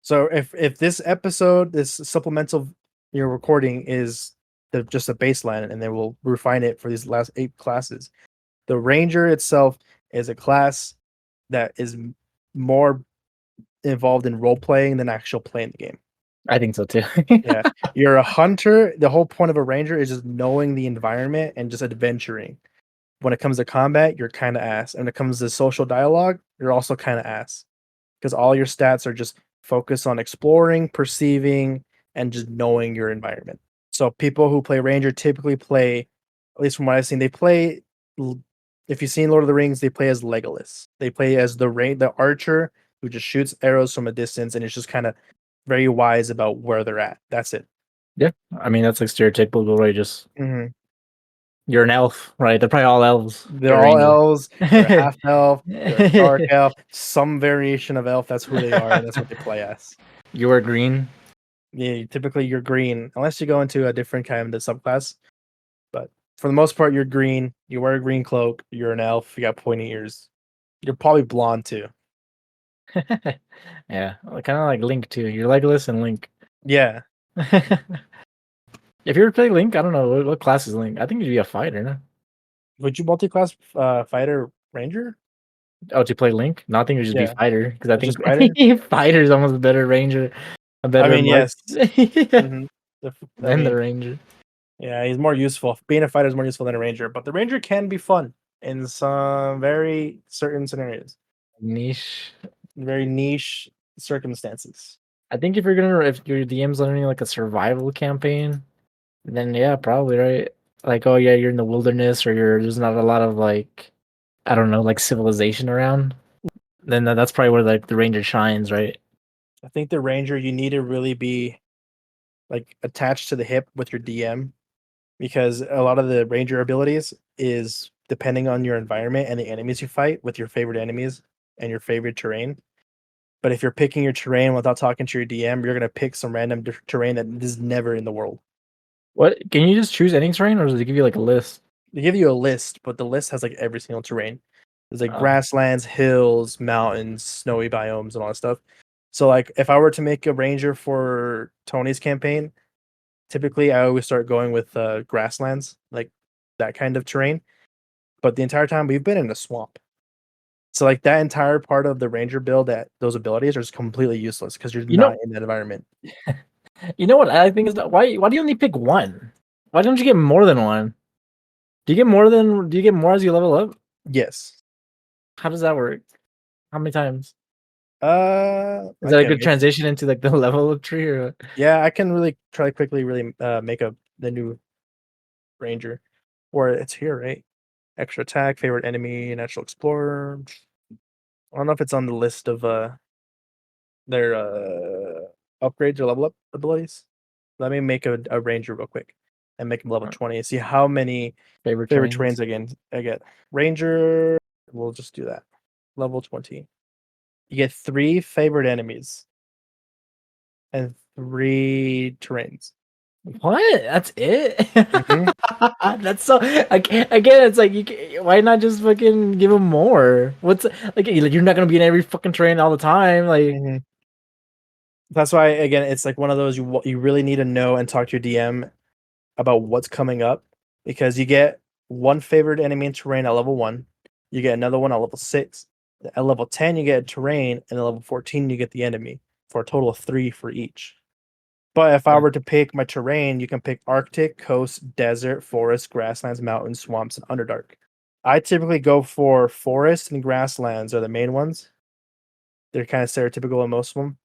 So if this episode, this supplemental you're recording is just a baseline, and then we'll refine it for these last 8 classes. The Ranger itself is a class that is more involved in role playing than actual playing the game. I think so too. Yeah, you're a hunter. The whole point of a Ranger is just knowing the environment and just adventuring. When it comes to combat, you're kind of ass. And when it comes to social dialogue, you're also kind of ass. Because all your stats are just focused on exploring, perceiving, and just knowing your environment. So people who play Ranger typically play, at least from what I've seen, they play. If you've seen Lord of the Rings, they play as Legolas. They play as the archer who just shoots arrows from a distance and is just kind of very wise about where they're at. That's it. Yeah, I mean that's like stereotypical, right? Just Mm-hmm. you're an elf, right? They're probably all elves. They're all elves. They're half elf. They're dark elf. Some variation of elf. That's who they are, and that's what they play as. You are green. Yeah, typically you're green, unless you go into a different kind of subclass. But for the most part, you're green. You wear a green cloak. You're an elf. You got pointy ears. You're probably blonde too. Yeah, kind of like Link too. You're Legolas and Link. Yeah. If you were to play Link, I don't know what class is Link. I think you'd be a fighter. No? Would you multi-class fighter ranger? Oh, to play Link? No, I think it would just be Yeah. fighter because I Just think fighter is almost a better ranger, a better. I mean, yes. than The ranger. Yeah, he's more useful. Being a fighter is more useful than a ranger, but the ranger can be fun in some very certain scenarios. Niche. Very niche circumstances. I think if your DM's learning like a survival campaign, then yeah, probably right. Like, oh yeah, you're in the wilderness or there's not a lot of like, I don't know, like civilization around. Then that's probably where like the ranger shines, right? I think the ranger, you need to really be like attached to the hip with your DM, because a lot of the ranger abilities is depending on your environment and the enemies you fight with your favorite enemies and your favorite terrain. But if you're picking your terrain without talking to your DM, you're gonna pick some random terrain that is never in the world. What can you just choose any terrain, or does it give you like a list? They give you a list, but the list has like every single terrain. There's like Oh. grasslands, hills, mountains, snowy biomes, and all that stuff. So like if I were to make a ranger for Tony's campaign, typically I always start going with grasslands, like that kind of terrain. But the entire time we've been in a swamp. So like that entire part of the ranger build, that those abilities are just completely useless because you're not in that environment. You know what I think is that why do you only pick one? Why don't you get more than one? Do you get more as you level up? Yes. How does that work? How many times? Is I that a can good transition into like the level up tree? Or yeah, I can really try quickly make the new ranger. Or it's here, right? Extra attack, favorite enemy, natural explorer. I don't know if it's on the list of their upgrades or level up abilities. Let me make a ranger real quick and make him level 20. See how many favorite trains I get. Ranger, we'll just do that. Level 20. You get 3 favorite enemies and 3 terrains. What? That's it? Mhm. That's so again. It's like why not just fucking give them more? What's like you're not gonna be in every fucking terrain all the time. Like Mhm. That's why again it's like one of those you really need to know and talk to your DM about what's coming up, because you get one favorite enemy in terrain at level 1, you get another one at level 6. At level 10 you get a terrain, and at level 14 you get the enemy, for a total of 3 for each. But if I were to pick my terrain, you can pick Arctic, coast, desert, forest, grasslands, mountains, swamps, and Underdark. I typically go for forest and grasslands are the main ones. They're kind of stereotypical in most of them.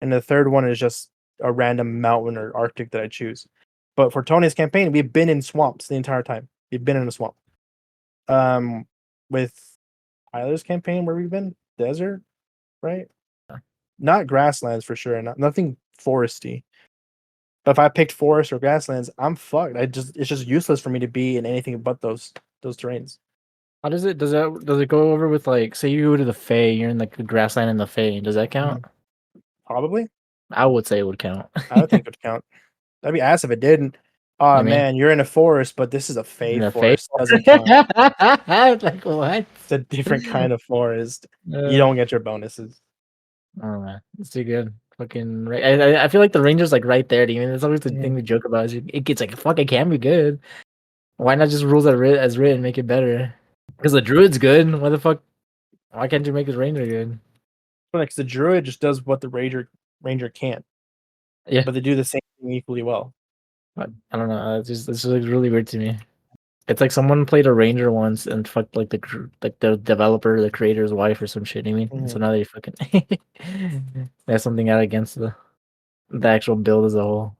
And the third one is just a random mountain or Arctic that I choose. But for Tony's campaign, we've been in swamps the entire time. We've been in a swamp. With Tyler's campaign, where we've been desert, right? Not grasslands for sure. Nothing foresty. But if I picked forest or grasslands, I'm fucked. It's just useless for me to be in anything but those terrains. how does it does it go over with like say you go to the Fae, you're in like the grassland in the Fae, does that count? Probably. I would say it would count. I would think it would count. That'd be ass if it didn't. Oh I mean, man, you're in a forest, but this is a Fey the Fae forest. Doesn't count. like what? It's a different kind of forest. You Uh, don't get your bonuses. oh man, it's too good. Fucking right. I feel like the ranger's like right there. I mean, that's always the thing Mhm. we joke about. Is it gets like fuck. It can be good. Why not just rules as written make it better? Because the druid's good. Why the fuck? Why can't you make his ranger good? Because the druid just does what the ranger can't, Yeah, but they do the same thing equally well. but I don't know. It's just like really weird to me. It's like someone played a ranger once and fucked like like the developer, the creator's wife or some shit. I mean, and so Mhm. now they fucking they have something out against the actual build as a whole.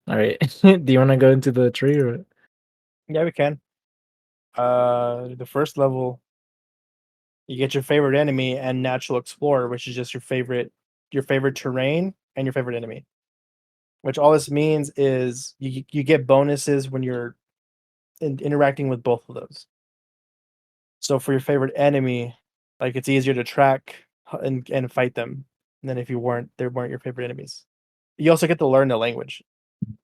All right, do you want to go into the tree or? Yeah, we can. The first level, you get your favorite enemy and natural explorer, which is just your favorite terrain and your favorite enemy. Which all this means is you get bonuses when you're interacting with both of those. So for your favorite enemy, like it's easier to track and fight them than if they weren't your favorite enemies. You also get to learn the language.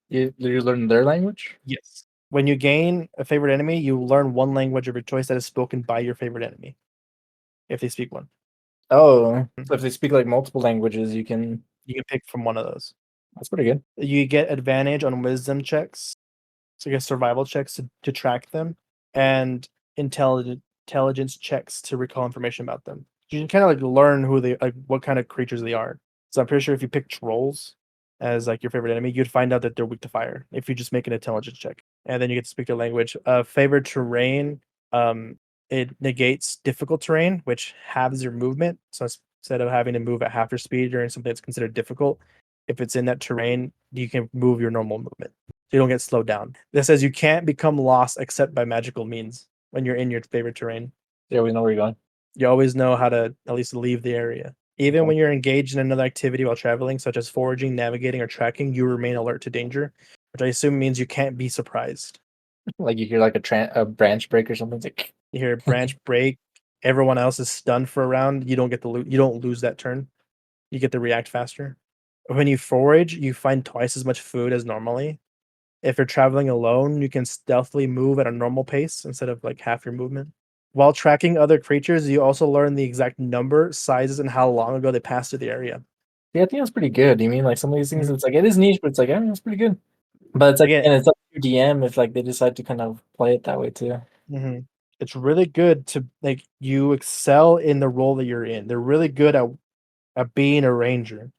You learn their language? Yes. When you gain a favorite enemy, you learn one language of your choice that is spoken by your favorite enemy, if they speak one. Oh, Mhm. so if they speak like multiple languages, you can. You can pick from one of those. That's pretty good. You get advantage on wisdom checks, so you get survival checks to track them, and intelligence checks to recall information about them. You can kind of like learn who they like, what kind of creatures they are. So I'm pretty sure if you pick trolls as like your favorite enemy, you'd find out that they're weak to fire if you just make an intelligence check, and then you get to speak their language. Favorite terrain, um, it negates difficult terrain, which halves your movement. So instead of having to move at half your speed during something that's considered difficult, if it's in that terrain, you can move your normal movement. So you don't get slowed down. This says you can't become lost except by magical means when you're in your favorite terrain. You always know where you're going. You always know how to at least leave the area. Even Okay. when you're engaged in another activity while traveling, such as foraging, navigating, or tracking, you remain alert to danger, which I assume means you can't be surprised. Like you hear like a branch break or something. It's like You hear a branch break, everyone else is stunned for a round. You don't get the you don't lose that turn. You get to react faster. When you forage, you find twice as much food as normally. If you're traveling alone, you can stealthily move at a normal pace instead of like half your movement. While tracking other creatures, you also learn the exact number, sizes, and how long ago they passed through the area. yeah, I think that's pretty good. You mean like some of these things? Mhm. It's like it is niche, but it's like it's pretty good. But it's like Again, and it's up to your DM if like they decide to kind of play it that way too. mhm, it's really good to like you excel in the role that you're in. They're really good at being a ranger.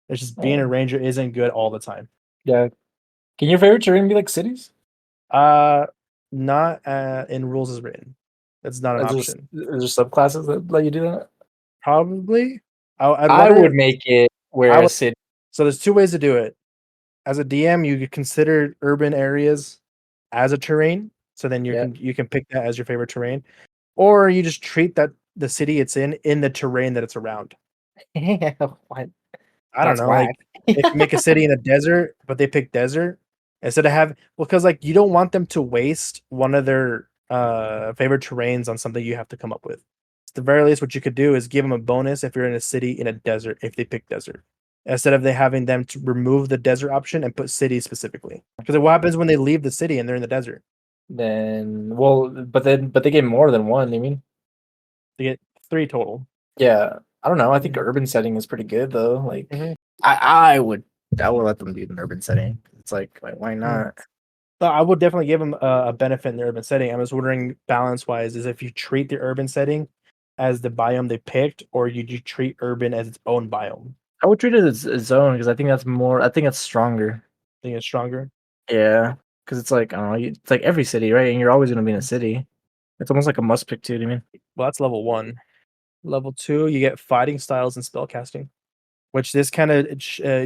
It's just being a Oh, ranger isn't good all the time. yeah. Can your favorite terrain be like cities? Uh, not in rules as written. That's not an option. Is there subclasses that let you do that? Probably. I'd I would rather. make it I where a would. city. So there's two ways to do it. As a DM, you could consider urban areas as a terrain. So then Yeah. you can pick that as your favorite terrain, or you just treat that the city it's in the terrain that it's around. What? I don't That's know, whack. like if you make a city in a desert, but they pick desert instead of have well, because like you don't want them to waste one of their favorite terrains on something you have to come up with. At the very least, what you could do is give them a bonus if you're in a city in a desert if they pick desert, instead of they having them to remove the desert option and put city specifically. Because what happens when they leave the city and they're in the desert? Then, well, but they get more than one. You mean? They get three total. Yeah. I don't know. I think Mhm. urban setting is pretty good though. Like, Mhm. I would let them do an urban setting. It's like why Mhm. not? I would definitely give them a benefit in the urban setting. I was wondering balance wise is if you treat the urban setting as the biome they picked, or you treat urban as its own biome. I would treat it as its own because I think that's more. I think it's stronger. I think it's stronger. Yeah, because it's like I don't know. It's like every city, right? And you're always gonna be in a Mhm. city. It's almost like a must pick too. Do you mean? Well, that's level one. Level two, you get fighting styles and spellcasting, which this kind of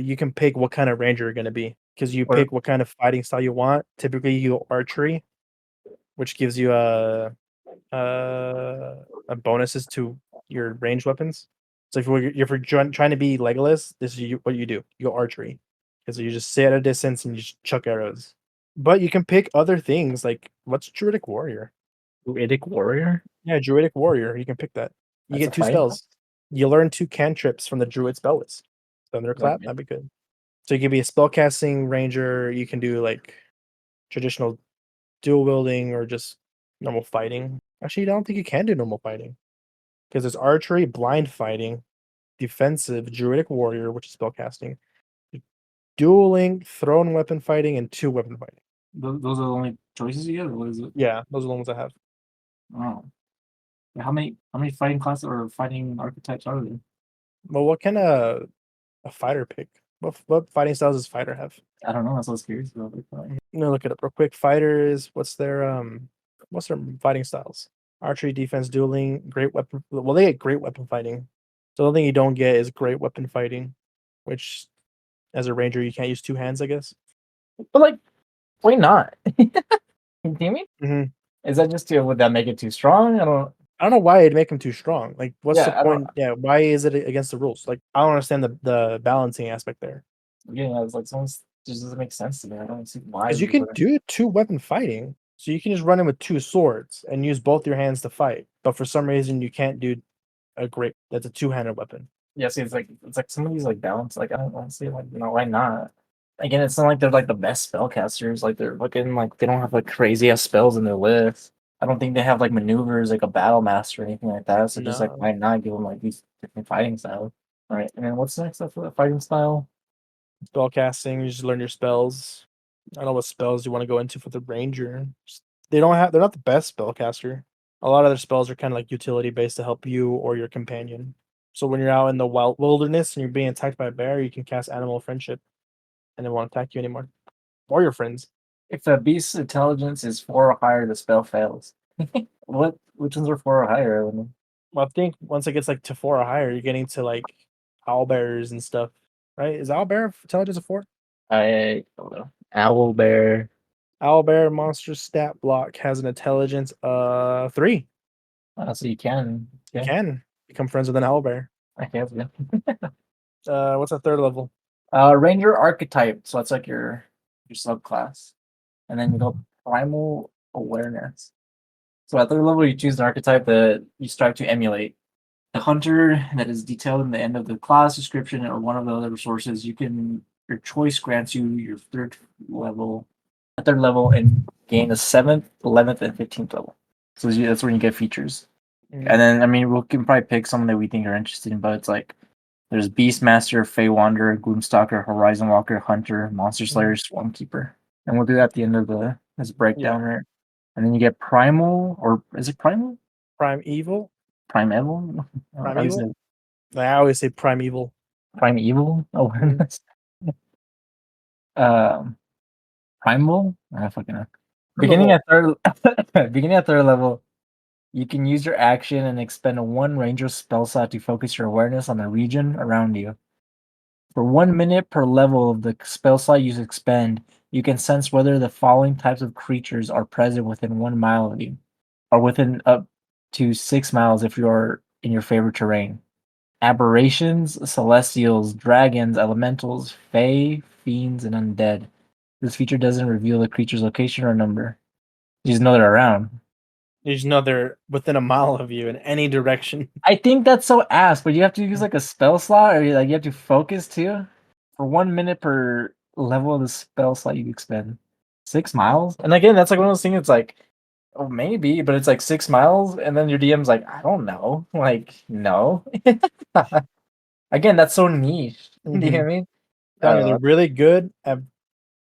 you can pick what kind of ranger you're going to be because you Or pick what kind of fighting style you want. Typically, you go archery, which gives you a bonuses to your ranged weapons. So if you're trying to be Legolas, this is what you do. You go archery because you just sit at a distance and you just chuck arrows. But you can pick other things like what's druidic warrior? Druidic warrior. Yeah, druidic warrior. You can pick that. You That's a get two fight. spells. You learn two cantrips from the druid spell list. Thunderclap, Okay. that'd be good. So you can be a spellcasting ranger. You can do like traditional dual wielding or just normal fighting. Actually, I don't think you can do normal fighting because there's archery, blind fighting. defensive, druidic warrior, which is spellcasting, dueling, thrown weapon fighting, and 2 weapon fighting. Those are the only choices you get, or what is it? Yeah, those are the ones I have. Oh. Yeah, how many fighting classes or fighting archetypes are there? Well, what can a fighter pick? What fighting styles does fighter have? I don't know. That's what I was curious about. I'm gonna look it up real quick. Fighters, what's their fighting styles? Archery, defense, dueling, great weapon. Well, they get great weapon fighting. So the only thing you don't get is great weapon fighting, which as a ranger you can't use 2 hands, I guess. But like, why not? You hear me? hmm Is that just to would that make it too strong? I don't know why it'd make them too strong. Like, what's the Yeah, I don't. point? Yeah, why is it against the rules? Like, I don't understand the balancing aspect there. Yeah, it's like someone's just doesn't make sense to me. I don't see why Because you you can would. do 2 weapon fighting, so you can just run in with 2 swords and use both your hands to fight. But for some reason, you can't do that's a 2-handed weapon. Yeah, see, it's like some of these like balance. Like I don't want to see like why not? Again, it's not like they're like the best spellcasters. Like they're looking like they don't have like crazy ass spells in their list. I don't think they have like maneuvers like a battle master or anything like that. So just like No. why not give them like these different fighting styles? All right, and then what's next after the fighting style? Spell casting, you just learn your spells. I don't know what spells you want to go into for the ranger. They're not the best spellcaster. A lot of their spells are kind of like utility based to help you or your companion. So when you're out in the wilderness and you're being attacked by a bear, you can cast animal friendship and it won't attack you anymore. Or your friends. If a beast's intelligence is 4 or higher, the spell fails. Which ones are 4 or higher? Well, I think once it gets like to 4 or higher, you're getting to like owlbears and stuff. Right? Is owlbear intelligence a 4? I don't know. Owl bear. Owlbear monster stat block has an intelligence 3. So you can. You Okay. can become friends with an owlbear. I guess. Yeah. What's that 3rd level? Ranger archetype. So that's like your subclass, and then you go primal awareness. So at 3rd level, you choose an archetype that you strive to emulate. The hunter that is detailed in the end of the class description or one of the other resources. Your choice grants you your 3rd level, a 3rd level, and gain a 7th, 11th, and 15th level. So that's when you get features. And then I mean we can probably pick someone that we think are interested in, but it's like there's Beastmaster, Fey Wanderer, Gloomstalker, Horizon Walker, Hunter, Monster Slayer, Swarm Keeper. And we'll do that at the end of this breakdown, Yeah. right? And then you get Primal, or is it Primal? Prime evil. Primeval? Prime How do you say evil. it? I always say prime evil. Primeval awareness? um, Primal? I fucking know. Beginning Primeval. at third, beginning at 3rd level, you can use your action and expend 1 ranger spell slot to focus your awareness on the region around you. For 1 minute per level of the spell slot you expend, you can sense whether the following types of creatures are present within 1 mile of you, or within up to 6 miles if you're in your favorite terrain. Aberrations, celestials, dragons, elementals, fae, fiends, and undead. This feature doesn't reveal the creature's location or number. You just know they're around. You just know they're within a mile of you in any direction. I think that's so ass, but you have to use like a spell slot, or like you have to focus too. For 1 minute per level of the spell slot you expend. 6 miles? And again, that's like one of those things. It's like, oh, maybe, but it's like 6 miles, and then your DM's like, I don't know, like, no. Again, that's so niche. Do you know what I mean? Telling you, they're really good at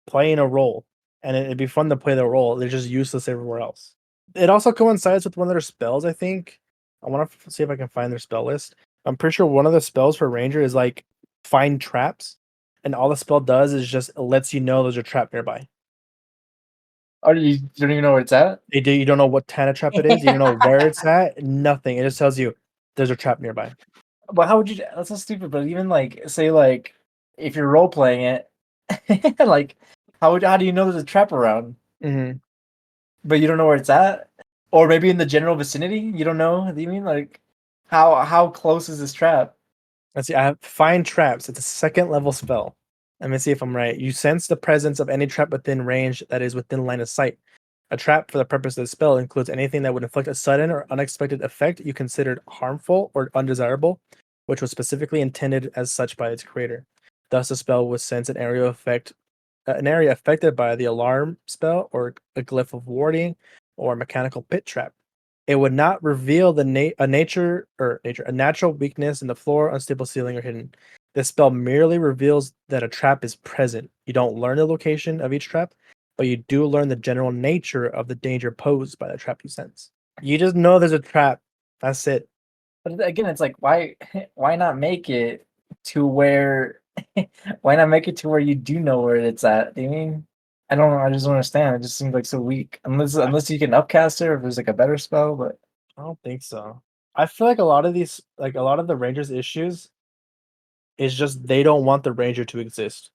playing a role, and it'd be fun to play the role. They're just useless everywhere else. It also coincides with one of their spells, I think. I want to see if I can find their spell list. I'm pretty sure one of the spells for Ranger is like find traps, and all the spell does is just lets you know there's a trap nearby. Oh, you don't even know where it's at? You don't know what kind of trap it is. You don't know where it's at. Nothing. It just tells you there's a trap nearby. But how would you? That's so stupid. But even like, say, like, if you're role playing it, like, how do you know there's a trap around? Mm-hmm. But you don't know where it's at, or maybe in the general vicinity. You don't know. Do you mean like how close is this trap? Let's see. I have find traps. It's a 2nd level spell. Let me see if I'm right. You sense the presence of any trap within range that is within line of sight. A trap for the purpose of the spell includes anything that would inflict a sudden or unexpected effect you considered harmful or undesirable, which was specifically intended as such by its creator. Thus, the spell would sense an area affected by the alarm spell or a glyph of warding or mechanical pit trap. It would not reveal a natural weakness in the floor, unstable ceiling, or hidden. This spell merely reveals that a trap is present. You don't learn the location of each trap, but you do learn the general nature of the danger posed by the trap you sense. You just know there's a trap. That's it. But again, it's like why not make it to where why not make it to where you do know where it's at? Do you mean? I don't know. I just don't understand. It just seems like so weak. Unless you can upcast it or if there's like a better spell, but I don't think so. I feel like a lot of these, like a lot of the Rangers' issues, is just they don't want the Ranger to exist.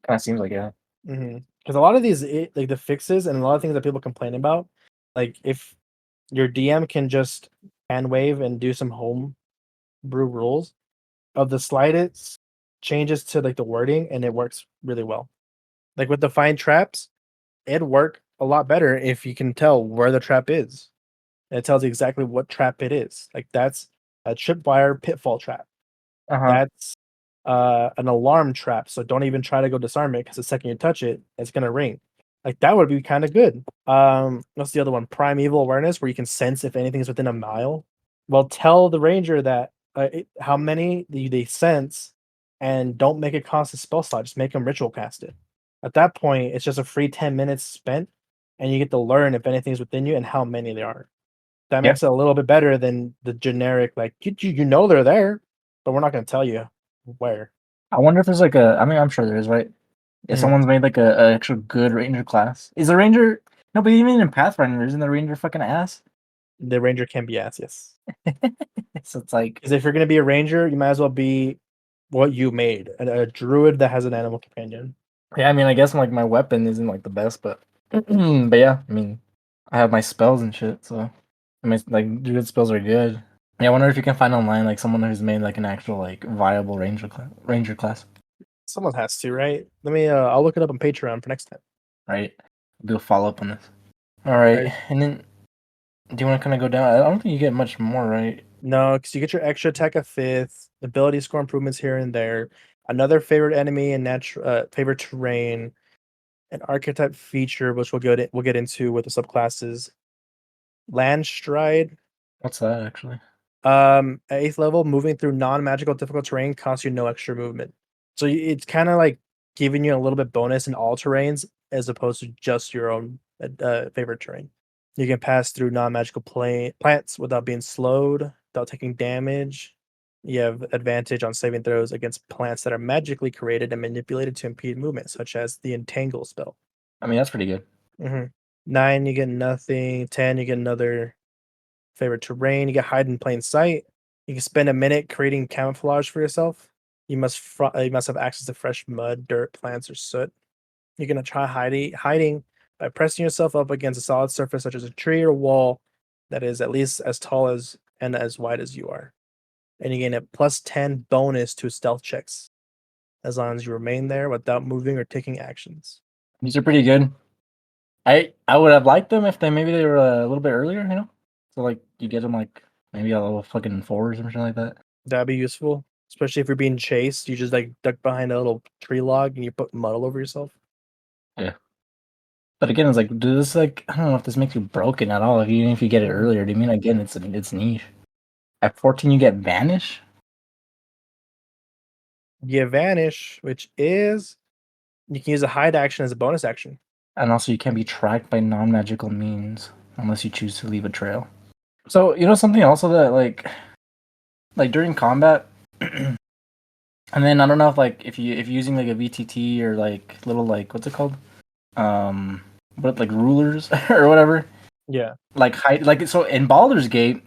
kind of seems like yeah. Because a lot of these, like the fixes and a lot of things that people complain about, like if your DM can just hand wave and do some home brew rules of the slightest changes to like the wording, and it works really well. Like with the find traps, it'd work a lot better if you can tell where the trap is. And it tells you exactly what trap it is. Like that's a tripwire pitfall trap. Uh huh. That's an alarm trap. So don't even try to go disarm it because the second you touch it, it's gonna ring. Like that would be kind of good. What's the other one? Primeval awareness, where you can sense if anything's within a mile. Well, tell the ranger that how many they sense, and don't make it cost a spell slot. Just make them ritual cast it. At that point, it's just a free 10 minutes spent, and you get to learn if anything's within you and how many there are. That Yeah. makes it a little bit better than the generic, like you know they're there, but we're not gonna tell you where. I wonder if there's like a. I mean, I'm sure there is, right? If Mhm. someone's made like a actual good ranger class, is the ranger? No, but even in Pathfinder, isn't the ranger fucking ass? The ranger can be ass, yes. So it's like, Because if you're gonna be a ranger, you might as well be what you made, a druid that has an animal companion. yeah. I mean, I guess like my weapon isn't like the best, but but yeah. I mean, I have my spells and shit, so I mean, like druid spells are good. Yeah, I wonder if you can find online like someone who's made like an actual like viable ranger class, Someone has to, right? Let me. I'll look it up on Patreon for next time. right? Do a follow up on this. All All right, right. and then do you want to kind of go down? I don't think you get much more, right? No, because you get your extra attack of fifth, ability score improvements here and there, another favorite enemy and natural favorite terrain, an archetype feature, which we'll get into with the subclasses. Land stride. What's that actually? At 8th level, moving through non-magical difficult terrain costs you no extra movement. So it's kind of like giving you a little bit bonus in all terrains as opposed to just your own favorite terrain. You can pass through non-magical plants without being slowed, without taking damage. You have advantage on saving throws against plants that are magically created and manipulated to impede movement, such as the Entangle spell. I mean, that's pretty good. 9, you get nothing. 10, you get another favorite terrain. You get hide in plain sight. You can spend a minute creating camouflage for yourself. You must have access to fresh mud, dirt, plants, or soot. You're gonna try hiding by pressing yourself up against a solid surface such as a tree or wall that is at least as tall as and as wide as you are. And you gain a +10 bonus to stealth checks as long as you remain there without moving or taking actions. These are pretty good. I would have liked them if they were a little bit earlier, you know. So like you get them like maybe a little fucking 4 or something like that. That'd be useful, especially if you're being chased. You just like duck behind a little tree log and you put mud all over yourself. Yeah. But again, it's like, do this like I don't know if this makes you broken at all. Even if you get it Mhm. earlier, do you mean again it's niche. At 14, you get vanish, You vanish, which is you can use a hide action as a bonus action. and also you can't be tracked by non-magical means unless you choose to leave a trail. So you know something also that like during combat, and then I don't know if like if you're using like a VTT or like little like what's it called, um, what like rulers or whatever, Yeah. like hide like so in Baldur's Gate.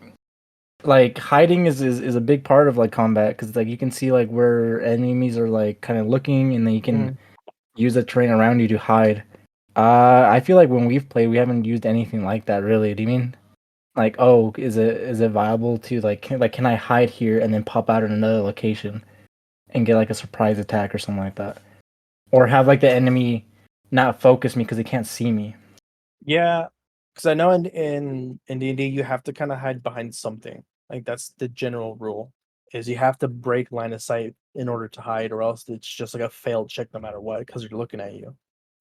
Like hiding is a big part of like combat because like you can see like where enemies are like kind of looking and then you can Mhm. use the terrain around you to hide. I feel like when we've played we haven't used anything like that really. Do you mean like oh is it viable to like can I hide here and then pop out in another location and get like a surprise attack or something like that? Or have like the enemy not focus me because they can't see me. Yeah, because I know in D&D you have to kind of hide behind something. Like that's the general rule is you have to break line of sight in order to hide, or else it's just like a failed check no matter what because they're looking at you.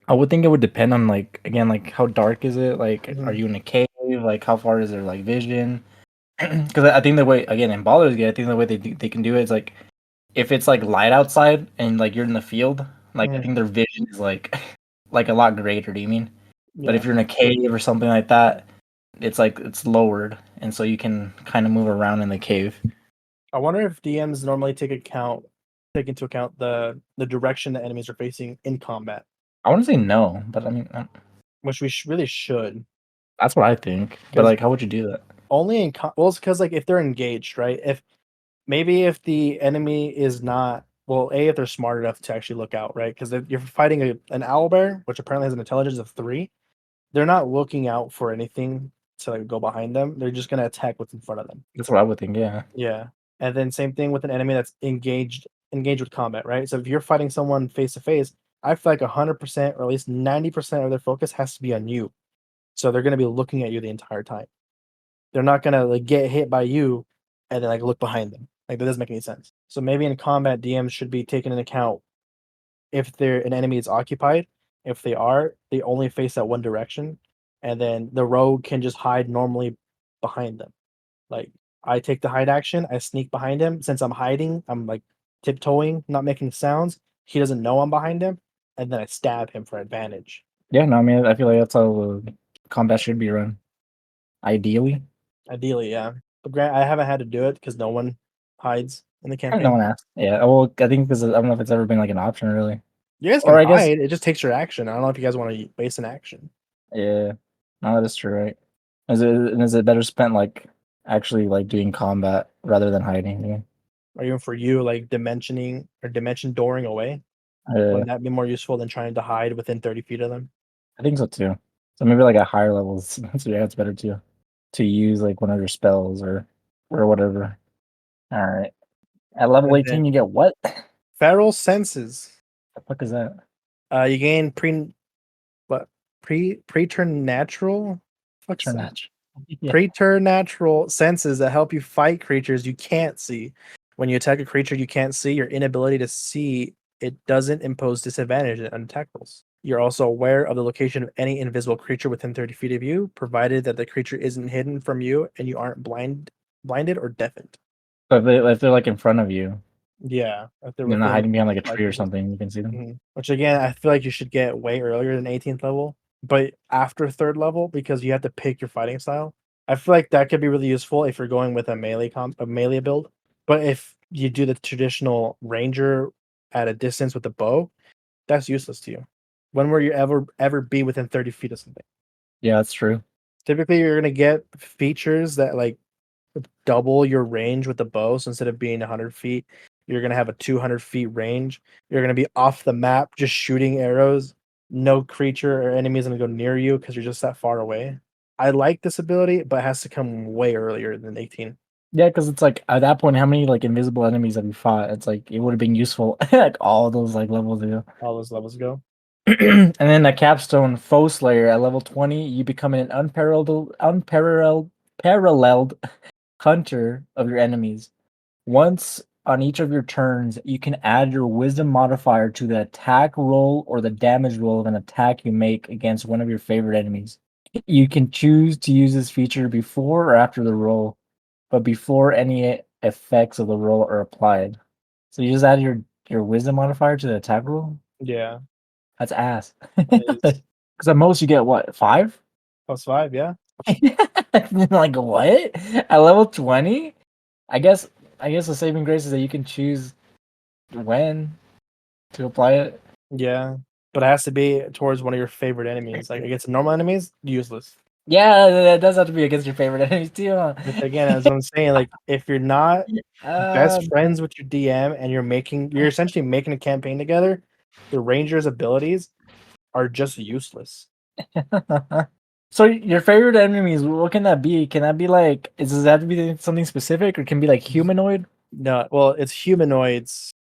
I would think it would depend on like again like how dark is it? Like are Mhm. you in a cave? cave? Like, how far is their like vision? Because I think the way again in Baldur's Gate, I think the way they can do it is like if it's like light outside and like you're in the field, like I Mhm. think their vision is like like a lot greater. Do you mean? But if Yeah. you're in a cave or something like that, it's like it's lowered, and so you can kind of move around in the cave. I wonder if DMs normally take into account the direction the enemies are facing in combat, I want to say no, but I mean which we really should. that's what I think. But Because like, how would you do that? only well, it's because like if they're engaged, right? If maybe if the enemy is not well, if they're smart enough to actually look out, right? Because you're fighting an owlbear, which apparently has an intelligence of 3. They're not looking out for anything to like go behind them. They're just gonna attack what's in front of them. That's what I would think. Yeah. Yeah. And then same thing with an enemy that's engaged with combat, right? So if you're fighting someone face to face, I feel like 100% or at least 90% of their focus has to be on you. So they're gonna be looking at you the entire time. They're not gonna like get hit by you and then like look behind them. Like that doesn't make any sense. So maybe in combat, DMs should be taken into account if they're an enemy is occupied. If they are, they only face that one direction, and then the rogue can just hide normally behind them. Like I take the hide action, I sneak behind him. Since I'm hiding, I'm like tiptoeing, not making sounds. He doesn't know I'm behind him, and then I stab him for advantage. Yeah. No, I mean, I feel like that's how combat should be run. Ideally, Ideally, yeah. But grant I haven't had to do it because no one hides in the no campaign. one asked. Yeah. Well, I think because I don't know if it's ever been like an option really, You guys can or I guess hide. It just takes your action. I don't know if you guys want to waste an action. yeah. No, that is true, right? Is it better spent like actually like doing combat rather than hiding? Yeah. Or even for you, like dimensioning or dimension dooring away. Uh, Wouldn't that be more useful than trying to hide within 30 feet of them? I think so too. So maybe like at higher levels, so yeah, it's better to use like one of your spells or whatever. All right. At level And 18, then you get what? The feral senses. fuck is that? You gain preternatural. Fuck's Turn that? that. Yeah. Preternatural senses that help you fight creatures you can't see. When you attack a creature you can't see, your inability to see it doesn't impose disadvantage on attack rolls. You're also aware of the location of any invisible creature within 30 feet of you, provided that the creature isn't hidden from you and you aren't blinded or deafened. So if they're like in front of you, Yeah, if they're they're not within hiding behind like a 5 tree or feet. something, you can see them. Which again, I feel like you should get way earlier than 18th level, but after 3rd level because you have to pick your fighting style. I feel like that could be really useful if you're going with a melee build. But if you do the traditional ranger at a distance with a bow, that's useless to you. When will you ever be within 30 feet of something? Yeah, that's true. Typically, you're gonna get features that like double your range with the bow. So instead of being 100 feet, you're gonna have a 200 feet range. You're gonna be off the map, just shooting arrows. No creature or enemy is gonna go near you because you're just that far away. I like this ability, but it has to come way earlier than 18. Yeah, because it's like at that point, how many like invisible enemies have you fought? It's like it would have been useful like all those like levels ago. All those levels ago. And then a capstone foe slayer at level 20, you become an paralleled hunter of your enemies. Once on each of your turns, you can add your wisdom modifier to the attack roll or the damage roll of an attack you make against one of your favorite enemies. You can choose to use this feature before or after the roll, but before any effects of the roll are applied. So you just add your wisdom modifier to the attack roll? Yeah, That's ass. that is Because at most you get what, 5? +5. Yeah, Like what? At level 20? I guess I guess the saving grace is that you can choose when to apply it. yeah, but it has to be towards one of your favorite enemies. Like against normal enemies, useless. Yeah, that does have to be against your favorite enemies too, huh? Which again, as I'm saying, like if you're not best Um, friends with your DM and you're essentially making a campaign together, the Ranger's abilities are just useless. so your favorite enemies, what can that be? Can that be like does that have to be something specific or can it be like humanoid? No, well, it's humanoids.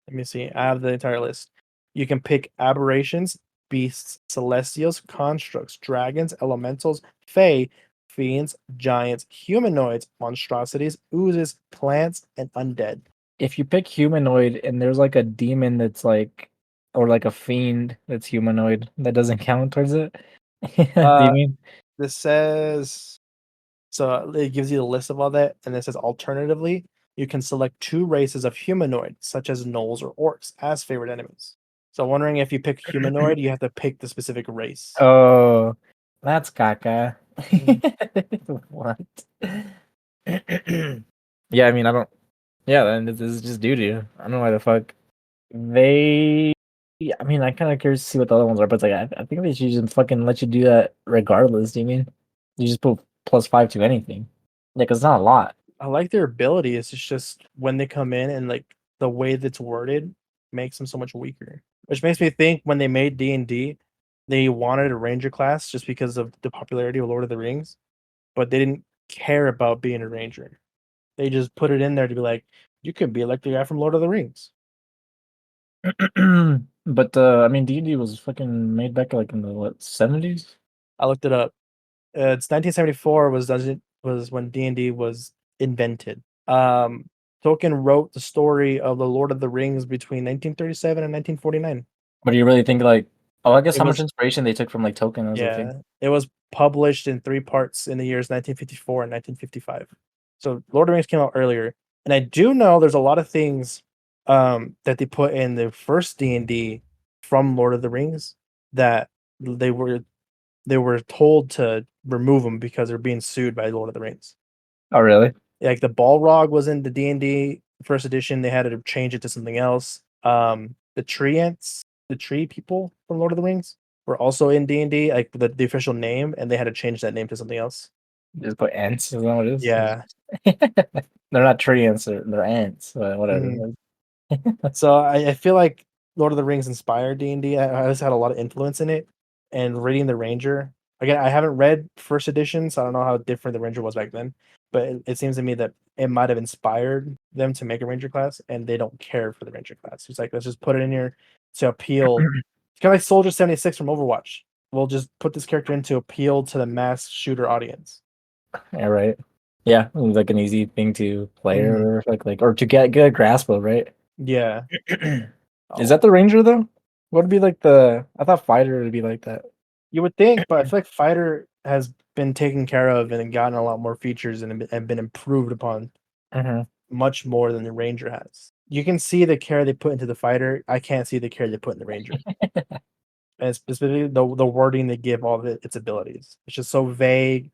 Let me see. I have the entire list. You can pick aberrations, beasts, celestials, constructs, dragons, elementals, fae, fiends, giants, humanoids, monstrosities, oozes, plants, and undead. If you pick humanoid and there's like a demon that's like or like a fiend that's humanoid, that doesn't count towards it. Do you Uh, mean? this says So it gives you the list of all that, and it says alternatively, you can select 2 races of humanoids, such as gnolls or orcs, as favorite enemies. So wondering if you pick humanoid, you have to pick the specific race. Oh, that's caca. Mhm. What? Yeah, I mean, I don't. Yeah, then this is just doo doo. I don't know why the fuck they. Yeah, I mean, I'm kind of curious to see what the other ones are, but it's like I think they should just fucking let you do that regardless. Do you mean you just put +5 to anything? Yeah, because it's not a lot. I like their abilities. It's just when they come in and like the way that's worded makes them so much weaker. Which makes me think when they made D&D, they wanted a ranger class just because of the popularity of Lord of the Rings, but they didn't care about being a ranger. They just put it in there to be like, you could be like the guy from Lord of the Rings. But I mean, D&D was fucking made back like in the what 70s. I looked it up. It's 1974 was when D&D was invented. Tolkien wrote the story of the Lord of the Rings between 1937 and 1949. But do you really think like? Oh, I guess It how much was inspiration they took from like Tolkien as a thing. Yeah, it was published in 3 parts in the years 1954 and 1955. So Lord of the Rings came out earlier, and I do know there's a lot of things that they put in the first D&D from Lord of the Rings that they were they were told to remove them because they're being sued by Lord of the Rings. Oh, really? Like the Balrog was in the D&D first edition, they had to change it to something else. The tree ants, the tree people from Lord of the Rings were also in D&D, like the official name, and they had to change that name to something else. Just put ants. Is that what it is? Yeah. They're not tree ants. They're ants. Mhm. Whatever. So I feel like Lord of the Rings inspired D&D. I just had a lot of influence in it. And reading the Ranger, again, I haven't read first edition, so I don't know how different the Ranger was back then. But it seems to me that it might have inspired them to make a Ranger class, and they don't care for the Ranger class. It's like let's just put it in here to appeal. It's kind of like Soldier 76 from Overwatch. We'll just put this character in to appeal to the mass shooter audience. Yeah, right. Yeah, it was like an easy thing to play Mhm. or like or to get a grasp of, right? Yeah. Is Oh, that the ranger though? What would be like the? I thought fighter would be like that. you would think, but I feel like Fighter has been taken care of and gotten a lot more features and been improved upon Hmm. much more than the Ranger has. You can see the care they put into the Fighter. I can't see the care they put in the Ranger, and specifically the wording they give all of its abilities. It's just so vague.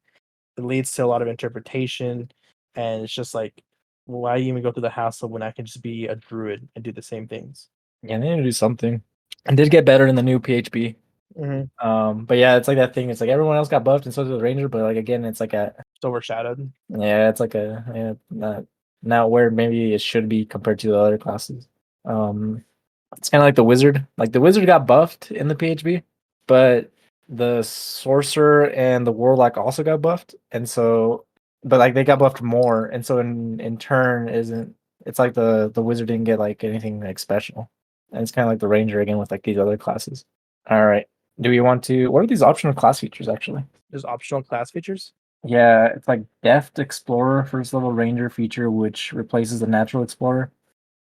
It leads to a lot of interpretation, and it's just like, why even go through the hassle when I can just be a druid and do the same things? Yeah, they need to do something. And did get better in the new PHB. Mm-hmm. But yeah, it's like that thing. It's like everyone else got buffed and so did the ranger, but like again, it's like a It's overshadowed. yeah, it's like a yeah, not where maybe it should be compared to the other classes. Um, it's kind of like the wizard. Like the wizard got buffed in the PHB, but the sorcerer and the warlock also got buffed, and so but like they got buffed more, and so in turn isn't it's like the wizard didn't get like anything like special, and it's kind of like the ranger again with like these other classes. All right, do we want to? What are these optional class features actually? There's optional class features. Yeah, it's like Deft Explorer, first level ranger feature, which replaces the natural explorer.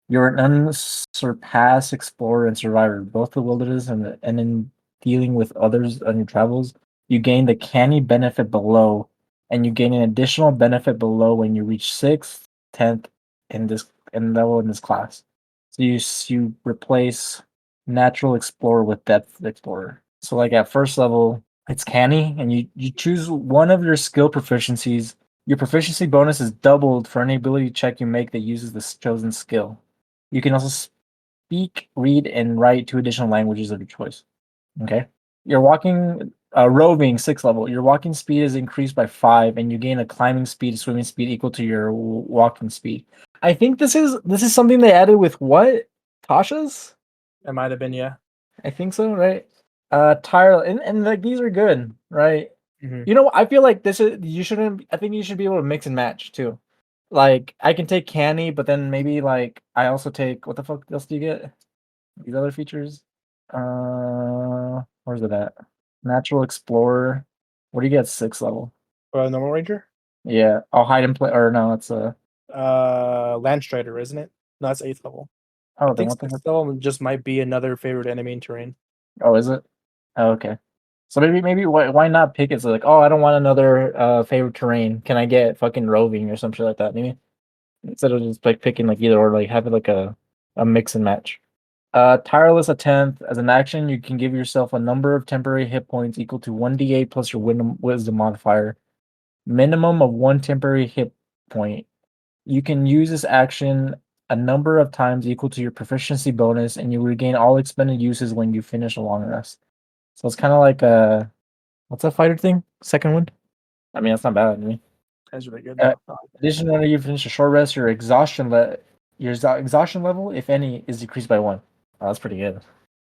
You're an unsurpassed explorer and survivor, both the wilderness and in dealing with others on your travels. You gain the canny benefit below, and you gain an additional benefit below when you reach 6th, 10th in this in level in this class. So you replace natural explorer with depth explorer. So like at first level, it's canny, and you choose one of your skill proficiencies. Your proficiency bonus is doubled for any ability check you make that uses this chosen skill. You can also speak, read, and write 2 additional languages of your choice. Okay. You're walking, roving 6th level. Your walking speed is increased by 5, and you gain a climbing speed, swimming speed equal to your walking speed. I think this is something they added with what Tasha's. It might have been, yeah. I think so, right? Tire and like these are good, right? Mm-hmm. You know, I feel like this is you shouldn't. I think you should be able to mix and match too. Like I can take canny, but then maybe like I also take what the fuck else do you get? These other features. Where's it at? Natural Explorer. What do you get? 6th level. Normal Ranger. Yeah, I'll hide and play. Or no, it's a. Land Strider, isn't it? No, that's 8th level. I Oh, then think what the fuck? 6th level just might be another favorite enemy in terrain. Oh, is it? Oh, okay. So maybe why not pick it? So like, oh, I don't want another favorite terrain. Can I get fucking roving or some shit like that? Maybe instead of just like picking like either or, like have it like a mix and match. Tireless attempt. As an action, you can give yourself a number of temporary hit points equal to 1d8 plus your wisdom modifier. Minimum of 1 temporary hit point. You can use this action a number of times equal to your proficiency bonus, and you regain all expended uses when you finish a long rest. So it's kind of like what's that fighter thing? Second one? I mean, that's not bad. I mean, That's really good uh, though. additionally, you finish a short rest, your exhaustion level, if any, is decreased by 1. Oh, that's pretty good.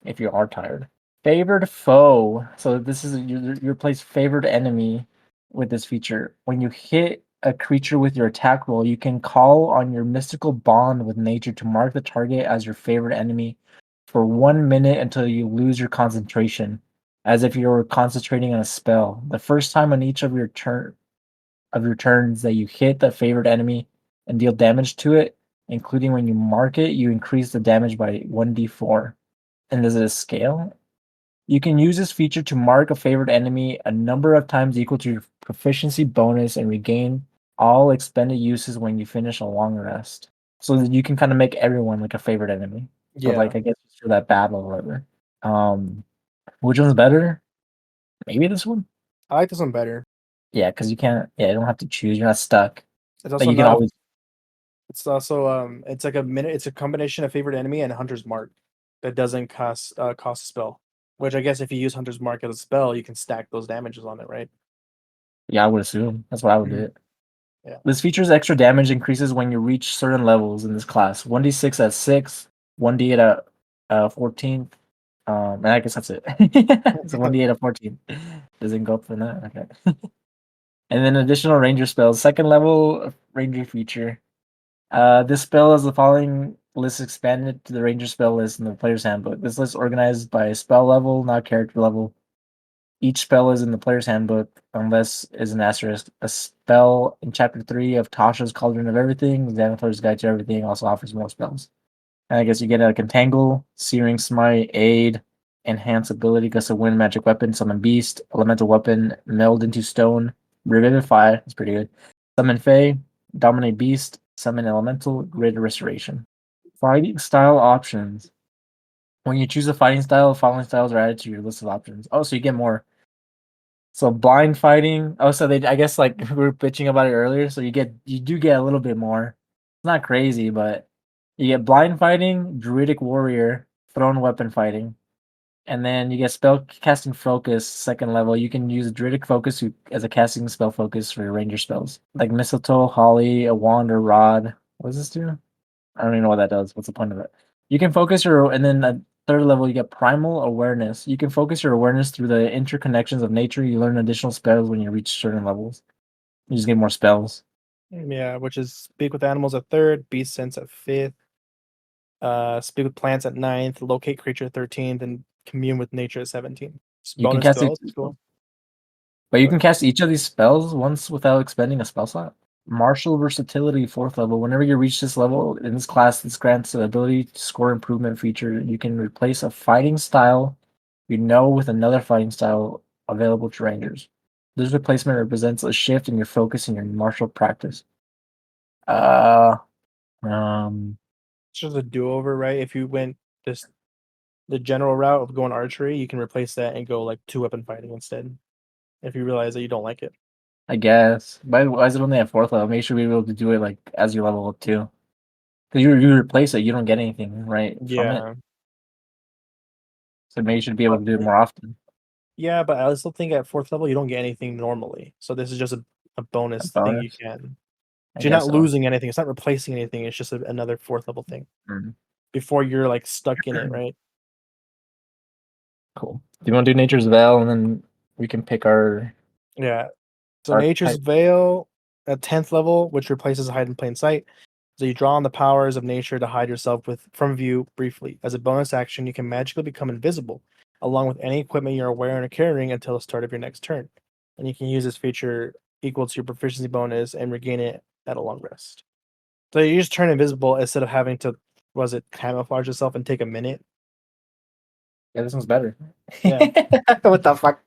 If you are tired. Favored foe. So this is you replace favored enemy with this feature. When you hit a creature with your attack roll, you can call on your mystical bond with nature to mark the target as your favorite enemy for 1 minute until you lose your concentration, as if you were concentrating on a spell. The first time on each of your turns that you hit the favorite enemy and deal damage to it, including when you mark it, you increase the damage by 1d4. And does it scale? You can use this feature to mark a favorite enemy a number of times equal to your proficiency bonus and regain all expended uses when you finish a long rest. So that you can kind of make everyone like a favorite enemy. But Yeah, like I guess for that battle or whatever. Um which one's better? Maybe this one? I like this one better. Yeah, because you can't you don't have to choose, you're not stuck. It's Like also you can not a. always It's also It's like a minute. It's a combination of favorite enemy and Hunter's Mark that doesn't cost a spell. Which I guess if you use Hunter's Mark as a spell, you can stack those damages on it, right? yeah, I would assume. That's what I would do Mhm. it. Yeah. This feature's extra damage increases when you reach certain levels in this class. 1d6 at 6, 1d8 at 14. And I guess that's it. So 1d8 at 14. Doesn't go up from that. Okay. And then additional ranger spells. Second level ranger feature. This spell has the following list expanded to the ranger spell list in the player's handbook. This list is organized by spell level, not character level. Each spell is in the player's handbook, unless is an asterisk. A spell in Chapter 3 of Tasha's Cauldron of Everything, Xanathar's Guide to Everything, also offers more spells. And I guess you get like Entangle, Searing Smite, Aid, Enhance Ability, Gust of Wind, Magic Weapon, Summon Beast, Elemental Weapon, Meld into Stone, Revivify, that's pretty good. Summon Fey, Dominate Beast, Summon Elemental, Greater Restoration. Fighting style options. When you choose a fighting style, following styles are added to your list of options. Oh, so you get more. So blind fighting. Oh, so they I guess like we were bitching about it earlier. So you do get a little bit more. It's not crazy, but you get blind fighting, druidic warrior, thrown weapon fighting, and then you get spell casting focus second level. You can use druidic focus as a casting spell focus for your ranger spells like mistletoe, holly, a wand, or rod. What does this do? I don't even know what that does. What's the point of it? You can focus your and then at third level you get primal awareness. You can focus your awareness through the interconnections of nature. You learn additional spells when you reach certain levels. You just get more spells. Yeah, which is speak with animals at third, beast sense at fifth, speak with plants at ninth, locate creature at 13th, and commune with nature at 17th. You can Bonus cast it, spells, cool. but you But can cast each of these spells once without expending a spell slot. Martial versatility fourth level. Whenever you reach this level in this class, this grants the ability to score improvement feature. You can replace a fighting style you know with another fighting style available to rangers. This replacement represents a shift in your focus in your martial practice. Uh, um, it's just a do-over, right? If you went this the general route of going archery, you can replace that and go like two weapon fighting instead. If you realize that you don't like it. I guess. Why is it only at fourth level? Make sure we be able to do it like as you level up too. Because you replace it, you don't get anything right from it. Yeah. So maybe you should be able But to do it more often. yeah, but I still think at fourth level you don't get anything normally. So this is just a A bonus thing you bonus, can. I You're guess not so. losing anything. It's not replacing anything. It's just another fourth level thing Mm. before you're like stuck in it, right? Cool. Do you want to do Nature's Veil and then we can pick our Yeah. So Nature's archetype? Veil at 10th level, which replaces Hide in Plain Sight. So you draw on the powers of nature to hide yourself from view briefly. As a bonus action, you can magically become invisible, along with any equipment you're wearing or carrying until the start of your next turn. And you can use this feature equal to your proficiency bonus and regain it at a long rest. So you just turn invisible instead of having to, was it camouflage yourself and take a minute? Yeah, this one's better. Yeah. What the fuck?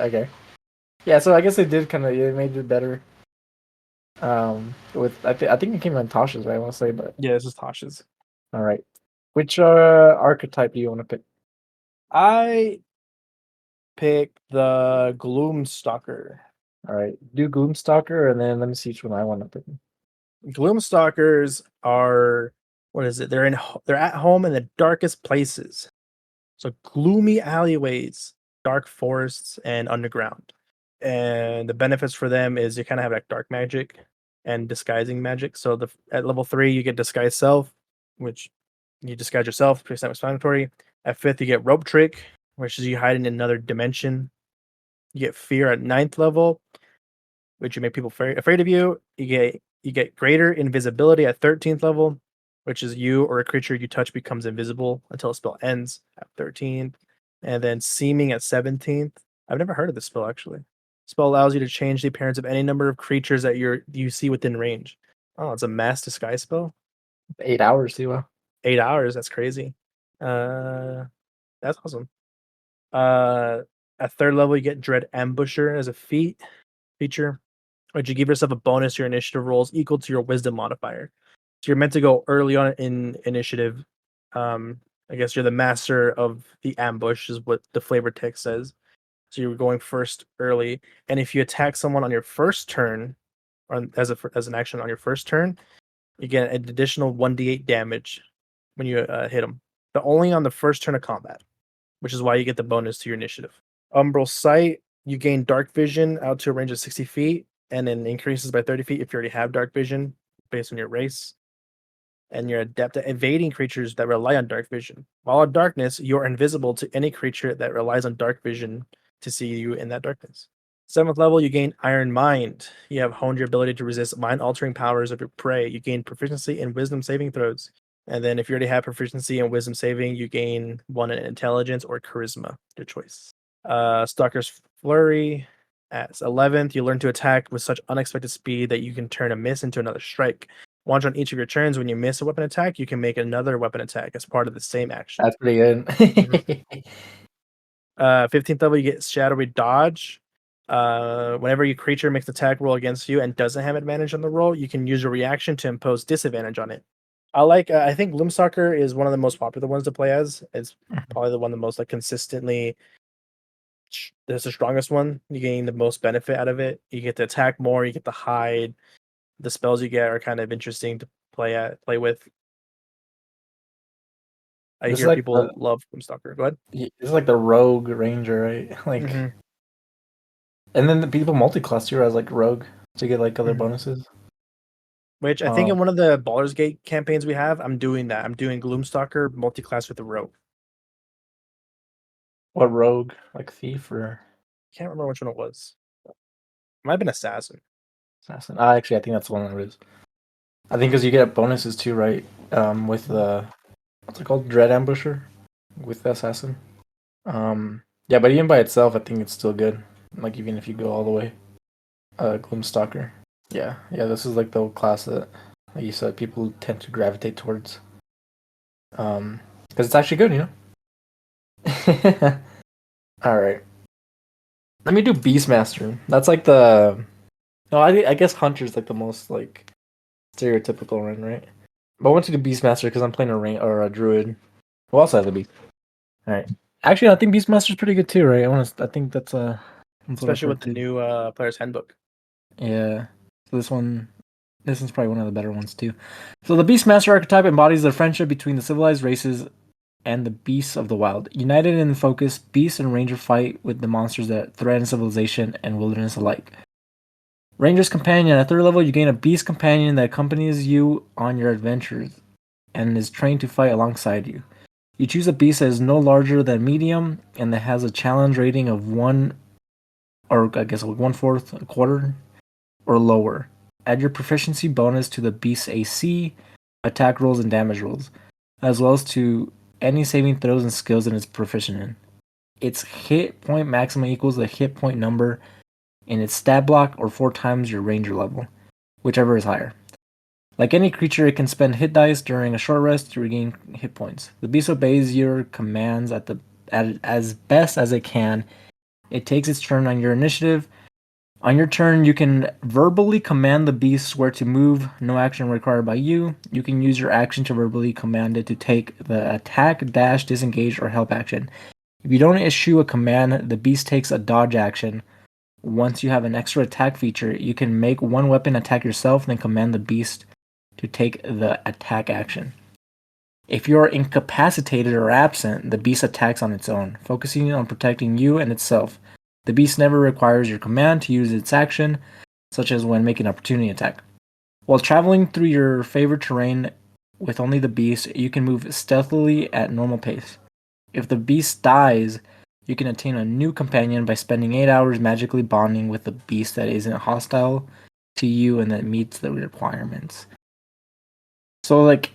Okay. Yeah, so I guess they did kind of they made it better. With I think it came on Tasha's, right? I want to say, but Yeah, this is Tasha's. all right. Which archetype do you want to pick? I pick the Gloomstalker. All right, do Gloomstalker, and then let me see which one I want to pick. Gloomstalkers are what is it? They're at home in the darkest places. So gloomy alleyways, dark forests, and underground. And the benefits for them is you kind of have like dark magic and disguising magic. So at level 3 you get disguise self, which you disguise yourself, pretty self-explanatory. At 5th you get rope trick, which is you hide in another dimension. You get fear at 9th level, which you make people afraid of you. You get greater invisibility at 13th level, which is you or a creature you touch becomes invisible until a spell ends at 13th. And then seeming at 17th. I've never heard of this spell actually. Spell allows you to change the appearance of any number of creatures that you see within range. Oh, it's a mass disguise spell. 8 hours too. Well. 8 hours. That's crazy. Uh, that's awesome. Uh, at 3rd level, you get Dread Ambusher as a feature. Which you give yourself a bonus to your initiative rolls equal to your wisdom modifier. So you're meant to go early on in initiative. I guess you're the master of the ambush, is what the flavor text says. So you're going first early, and if you attack someone on your first turn, or as an action on your first turn, you get an additional 1d8 damage when you hit them, but only on the first turn of combat, which is why you get the bonus to your initiative. Umbral Sight, you gain dark vision out to a range of 60 feet, and then increases by 30 feet if you already have dark vision based on your race. And you're adept at evading creatures that rely on dark vision. While in darkness, you're invisible to any creature that relies on dark vision to see you in that darkness. 7th level, you gain Iron Mind. You have honed your ability to resist mind-altering powers of your prey. You gain proficiency in wisdom saving throws. And then if you already have proficiency in wisdom saving, you gain 1 in intelligence or charisma, your choice. Stalker's Flurry. At 11th, you learn to attack with such unexpected speed that you can turn a miss into another strike. Once on each of your turns, when you miss a weapon attack, you can make another weapon attack as part of the same action. That's pretty good. Mhm. 15th level, you get Shadowy Dodge. Whenever your creature makes an attack roll against you and doesn't have advantage on the roll, you can use your reaction to impose disadvantage on it. I think Gloomstalker is one of the most popular ones to play as. It's probably the one the most like consistently. That's the strongest one. You gain the most benefit out of it. You get to attack more. You get to hide. The spells you get are kind of interesting to play with. I This is hear like people love Gloomstalker. Go ahead. this is like the rogue ranger, right? Like, Mm-hmm. and then the people multi-class too as like rogue to get like other Mm-hmm. bonuses. Which I think in one of the Baldur's Gate campaigns we have, I'm doing that. I'm doing Gloomstalker multi-class with the Rogue. What rogue? Like thief or Can't remember which one it was. It might have been Assassin. assassin? Ah, actually, I think that's the one that is. I think because you get bonuses too, right? With the what's it called, Dread Ambusher, with the assassin. Yeah, but even by itself, I think it's still good. Like even if you go all the way, Gloomstalker. Yeah. This is like the old class that, like you said, people tend to gravitate towards. Because it's actually good, you know. All right, let me do Beastmaster. That's like the. No, I guess Hunter's like the most like stereotypical one, right? But I want to do Beastmaster because I'm playing a rain or a druid. Who also has a beast? All right. Actually, I think Beastmaster's pretty good too, right? I think that's what I've Especially heard with the too. new player's handbook. Yeah. So this one's probably one of the better ones too. So the Beastmaster archetype embodies the friendship between the civilized races and the beasts of the wild. United in focus, beasts and ranger fight with the monsters that threaten civilization and wilderness alike. Ranger's Companion. At 3rd level, you gain a beast companion that accompanies you on your adventures and is trained to fight alongside you. You choose a beast that is no larger than medium and that has a challenge rating of 1, or I guess 1/4, a quarter, or lower. Add your proficiency bonus to the beast's AC, attack rolls, and damage rolls, as well as to any saving throws and skills that it's proficient in. Its hit point maximum equals the hit point number in its stat block or 4 times your ranger level, whichever is higher. Like any creature, it can spend hit dice during a short rest to regain hit points. The beast obeys your commands at the as best as it can. It takes its turn on your initiative. On your turn, you can verbally command the beast where to move, no action required by you. You can use your action to verbally command it to take the attack, dash, disengage, or help action. If you don't issue a command, the beast takes a dodge action. Once you have an extra attack feature, you can make one weapon attack yourself, then command the beast to take the attack action. If you are incapacitated or absent, the beast attacks on its own, focusing on protecting you and itself. The beast never requires your command to use its action, such as when making an opportunity attack. While traveling through your favorite terrain with only the beast, you can move stealthily at normal pace. If the beast dies, you can obtain a new companion by spending 8 hours magically bonding with a beast that isn't hostile to you and that meets the requirements. So, like,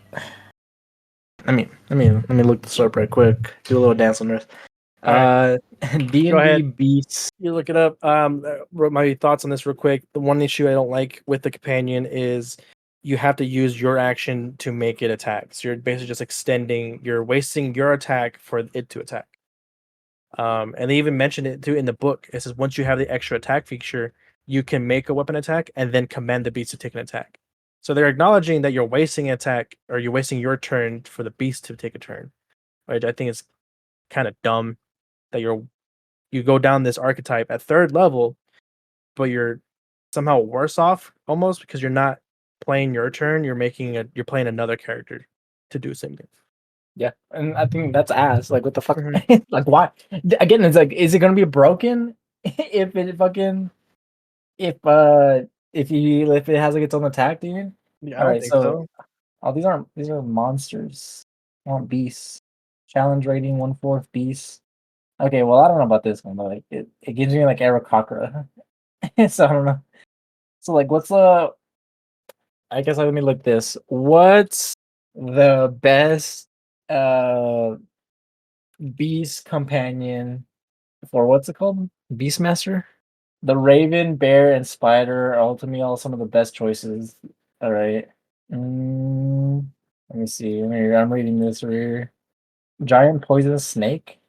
let me look this up right quick. Do a little dance on this. All right, go D&D ahead. beasts. You look it up. Wrote my thoughts on this real quick. The one issue I don't like with the companion is you have to use your action to make it attack. So you're basically just extending. You're wasting your attack for it to attack. And they even mentioned it too in the book. It says once you have the extra attack feature, you can make a weapon attack and then command the beast to take an attack. So they're acknowledging that you're wasting an attack or you're wasting your turn for the beast to take a turn, which I think is kind of dumb. That you go down this archetype at third level, but you're somehow worse off almost because you're not playing your turn. You're playing another character to do the same thing. Yeah, and I think that's ass. Like, what the fuck? Mhm. Like, why? Again, it's like, is it gonna be broken if it fucking if it has like its own attack, dude? Yeah, I All don't right, think so so. these are monsters. I want beasts. Challenge rating 1/4 beast. Okay, well I don't know about this one, but like it gives me like Aarakocra. So I don't know. So like, what's the? I guess let me look this. What's the best uh beast companion for what's it called? Beastmaster? The Raven, Bear, and Spider are ultimately all some of the best choices. All right. Mm, let me see. I'm reading this right here. Giant poisonous snake.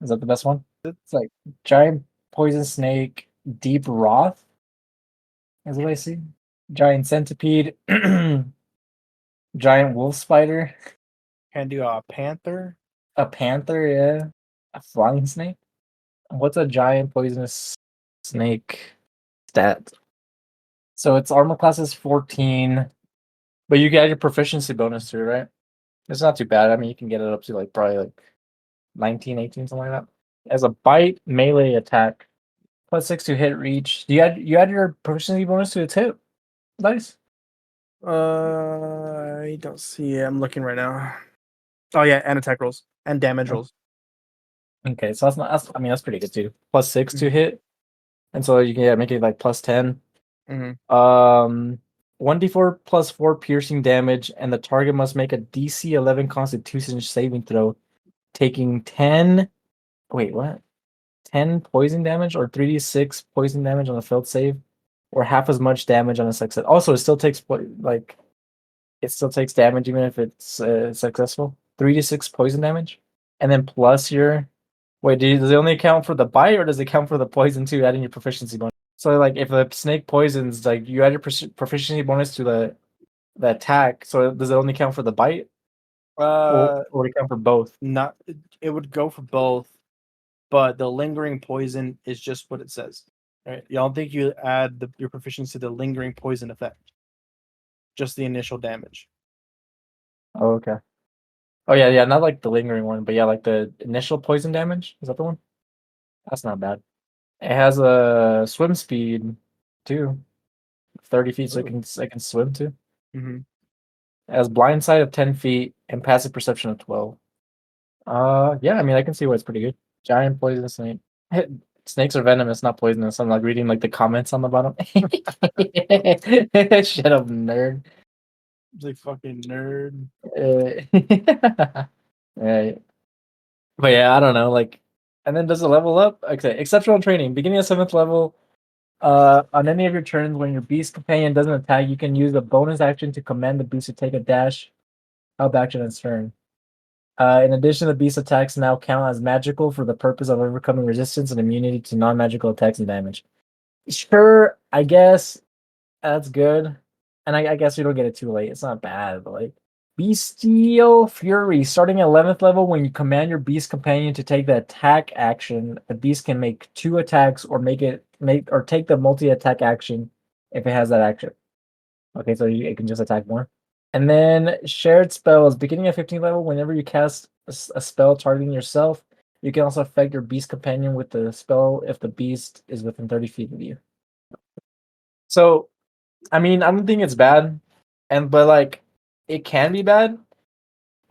Is that the best one? It's like giant poison snake, deep wrath. Is what I see. Giant centipede, giant wolf spider, Can do a panther. a panther. Yeah, a flying snake. What's a giant poisonous snake stat? So its armor class is 14, but you get your proficiency bonus too, right? It's not too bad. I mean, you can get it up to like probably like 19, 18, something like that. As a bite melee attack, +6 to hit reach. You add your proficiency bonus to its hit. Nice. I don't see it. I'm looking right now. Oh yeah, and attack rolls and damage rolls. Okay, so that's not that's I mean that's pretty good too. +6 to Mhm. hit. And so you can make it like +10. Mhm. 1d4 +4 piercing damage, and the target must make a DC 11 Constitution saving throw, taking 10. Wait, what? 10 poison damage or 3d6 poison damage on a failed save, or half as much damage on a success. Also, it still takes like it still takes damage even if it's successful. 3d6 poison damage, and then plus your wait. Does it only count for the bite, or does it count for the poison too? Adding your proficiency bonus. So like if a snake poisons, like you add your proficiency bonus to the attack. So does it only count for the bite, Uh, or it count for both? not it would go for both, but the lingering poison is just what it says. Right? You don't think you add your proficiency to the lingering poison effect, just the initial damage. Oh, okay. Oh yeah, yeah, not like the lingering one, but yeah, like the initial poison damage. Is that the one? That's not bad. It has a swim speed too, 30 feet, so I can swim too. Mm-hmm. It has blind sight of 10 feet and passive perception of 12. Yeah, I mean I can see why it's pretty good. Giant poison snake. Snakes are venomous, not poisonous. I'm like reading like the comments on the bottom. Shut up, nerd. It's like fucking nerd. Right. But yeah, I don't know. Like, and then does it level up? Okay, exceptional training. Beginning of 7th level. On any of your turns, when your beast companion doesn't attack, you can use a bonus action to command the beast to take a dash, help action its turn. In addition, the beast attacks now count as magical for the purpose of overcoming resistance and immunity to non-magical attacks and damage. Sure, I guess that's good. And I guess we don't get it too late. It's not bad, but like Bestial Fury, starting at 11th level, when you command your beast companion to take the attack action, the beast can make 2 attacks or take the multi-attack action if it has that action. Okay, so it can just attack more. And then shared spells, beginning at 15th level, whenever you cast a spell targeting yourself, you can also affect your beast companion with the spell if the beast is within 30 feet of you. So, I mean, I don't think it's bad, but like it can be bad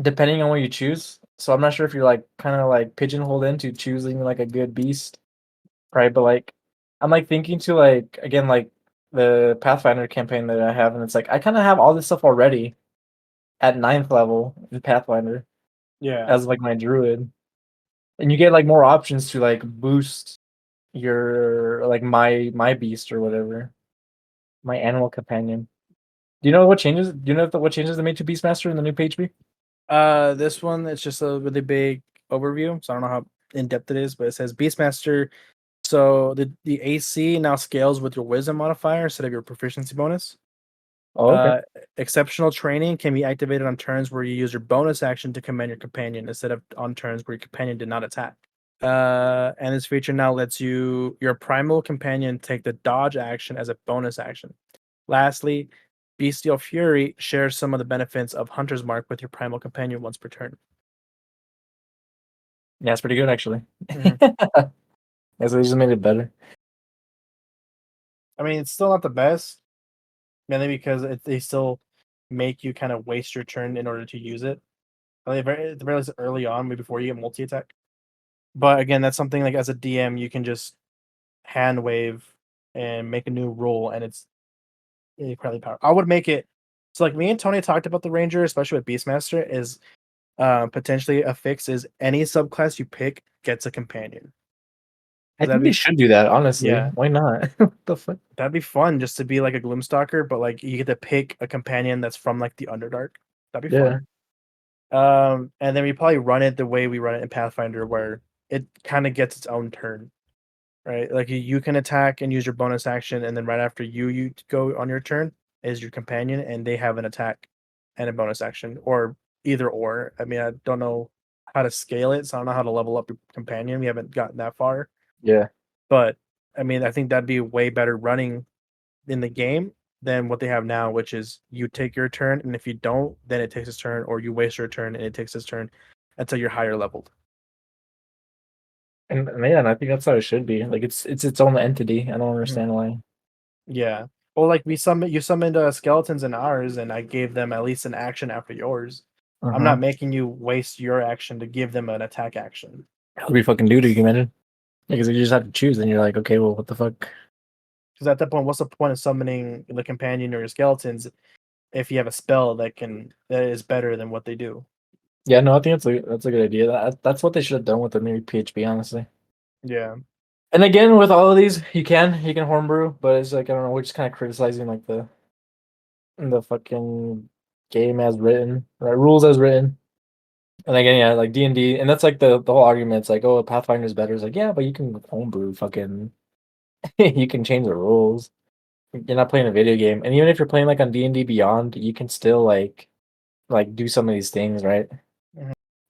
depending on what you choose. So I'm not sure if you're like kind of like pigeonholed into choosing like a good beast, right? But like I'm like thinking to like again like the Pathfinder campaign that I have, and it's like I kind of have all this stuff already at 9th level in Pathfinder Yeah. as like my druid, and you get like more options to like boost your like my beast or whatever, my animal companion. Do you know what changes? Do you know what changes they made to Beastmaster in the new PHP? This one it's just a really big overview, so I don't know how in depth it is, but it says Beastmaster. So the AC now scales with your Wisdom modifier instead of your proficiency bonus. Oh, okay. Exceptional training can be activated on turns where you use your bonus action to command your companion instead of on turns where your companion did not attack. And this feature now lets your primal companion take the dodge action as a bonus action. Lastly, Bestial Fury shares some of the benefits of Hunter's Mark with your primal companion once per turn. Yeah, it's pretty good actually. Mhm. Yeah, so they just made it better. I mean, it's still not the best, mainly because they still make you kind of waste your turn in order to use it. At the very least early on, maybe before you get multi attack. But again, that's something like as a DM, you can just hand wave and make a new rule, and it's incredibly powerful. I would make it so like me and Tony talked about the Ranger, especially with Beastmaster, is potentially a fix is any subclass you pick gets a companion. I 'Cause think they should do that, honestly. yeah, Why not? What the fuck? that'd be fun just to be like a Gloomstalker, but like you get to pick a companion that's from like the Underdark. That'd be Yeah. fun. And then we probably run it the way we run it in Pathfinder, where it kind of gets its own turn, right? Like you can attack and use your bonus action, and then right after you go on your turn is your companion, and they have an attack and a bonus action, or either or. I mean, I don't know how to scale it, so I don't know how to level up your companion. We haven't gotten that far, Yeah. but I mean, I think that'd be way better running in the game than what they have now, which is you take your turn, and if you don't, then it takes its turn, or you waste your turn and it takes its turn until you're higher leveled. And yeah, and I think that's how it should be. Like it's its own entity. I don't Mhm. understand why. Yeah. Well, like you summoned skeletons in ours, and I gave them at least an action after yours. I'm Uh-huh. not making you waste your action to give them an attack action. That would be fucking doo-doo, you can imagine. Because you just have to choose, and you're like, okay, well, what the fuck? Because at that point, what's the point of summoning the companion or your skeletons if you have a spell that is better than what they do? Yeah, no, I think that's a good idea. That's what they should have done with the new PHP, honestly. Yeah. And again, with all of these, you can homebrew, but it's like I don't know, we're just kind of criticizing like the fucking game as written, right? Rules as written. And again, yeah, like D&D, and that's like the whole argument. It's like, oh, Pathfinder's better. It's like, yeah, but you can homebrew fucking you can change the rules. You're not playing a video game. And even if you're playing like on D&D Beyond, you can still like do some of these things, right?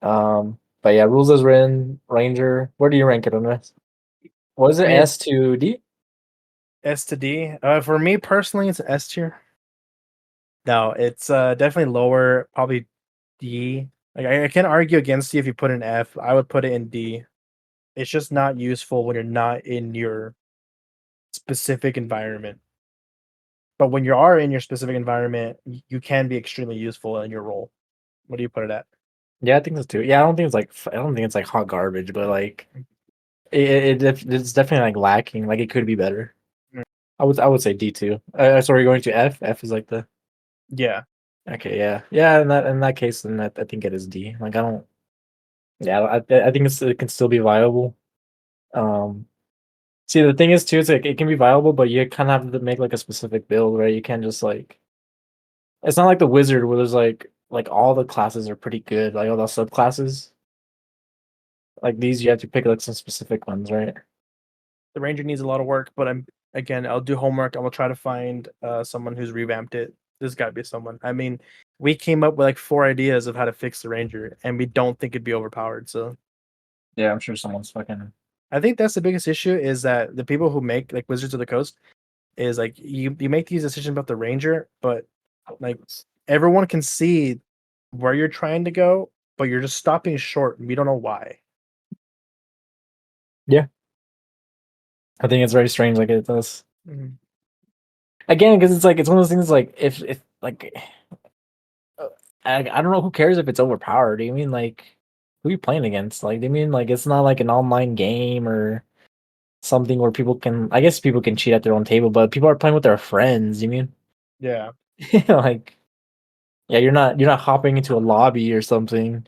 Mhm. But yeah, rules as written, Ranger. Where do you rank it on this? Was I it mean, S to D? S to D. For me personally, it's S tier. No, it's definitely lower, probably D. Like I can't argue against you if you put an F. I would put it in D. It's just not useful when you're not in your specific environment. But when you are in your specific environment, you can be extremely useful in your role. What do you put it at? Yeah, I think so too. Yeah, I don't think it's like hot garbage, but like it's definitely like lacking. Like it could be better. Mm, I would say D too. So we're going to F. F is like the yeah. okay. Yeah, yeah. In that case, then I think it is D. Like I don't. Yeah, I think it can still be viable. Um, See, the thing is too, it's like it can be viable, but you kind of have to make like a specific build, right? You can't just like it's not like the wizard where there's like like all the classes are pretty good, like all the subclasses. Like these, you have to pick like some specific ones, right? The Ranger needs a lot of work, but I'll do homework. I will try to find someone who's revamped it. There's got to be someone. I mean, we came up with like 4 ideas of how to fix the Ranger, and we don't think it'd be overpowered. So Yeah, I'm sure someone's fucking. I think that's the biggest issue is that the people who make like Wizards of the Coast is like you make these decisions about the Ranger, but like everyone can see where you're trying to go, but you're just stopping short, and we don't know why. Yeah, I think it's very strange. Like it does Mhm. again because it's like it's one of those things. Like if like I don't know who cares if it's overpowered. Do you mean like who are you playing against? Like, do you mean like it's not like an online game or something where people can? I guess people can cheat at their own table, but people are playing with their friends. You mean Yeah, like yeah, you're not hopping into a lobby or something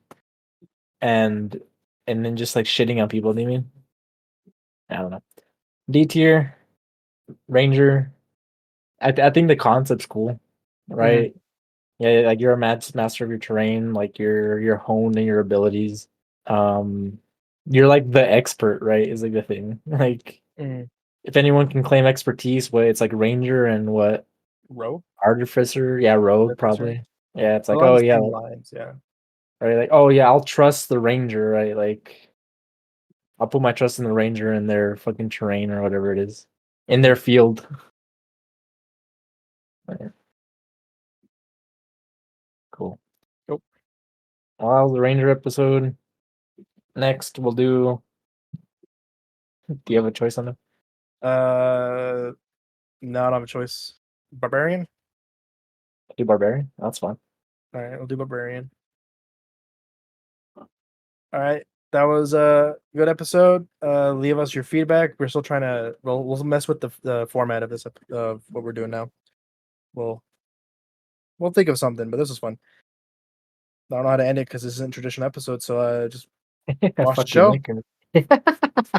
and and then just like shitting on people. Do you mean I don't know. D tier Ranger. I think the concept's cool, hmm right? Yeah, like you're a master of your terrain, like you're honed in your abilities. Um, you're like the expert, right? Is like the thing. Like hmm if anyone can claim expertise, what it's like ranger and what Rogue, artificer, yeah, rogue Artificer, probably. Yeah, it's like along oh the yeah, same lines. Yeah. right, like oh yeah, I'll trust the ranger, right? Like I'll put my trust in the ranger in their fucking terrain or whatever it is, in their field. Right, cool. Nope. Well, that was the ranger episode. Next, we'll do. Do you have a choice on it? No, I don't have a choice. Barbarian. Do barbarian. That's fine. All right, we'll do Barbarian. All right, that was a good episode. Leave us your feedback. We're still trying to. We'll mess with the format of this of what we're doing now. We'll we'll think of something, but this was fun. I don't know how to end it because this isn't a traditional episode. So just watch the Fuck you, show. Nick.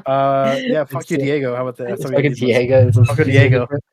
Yeah, fuck It's you, Diego. How about that? That's it's what we fucking need. Let's Diego. It's fuck you, Diego. Diego.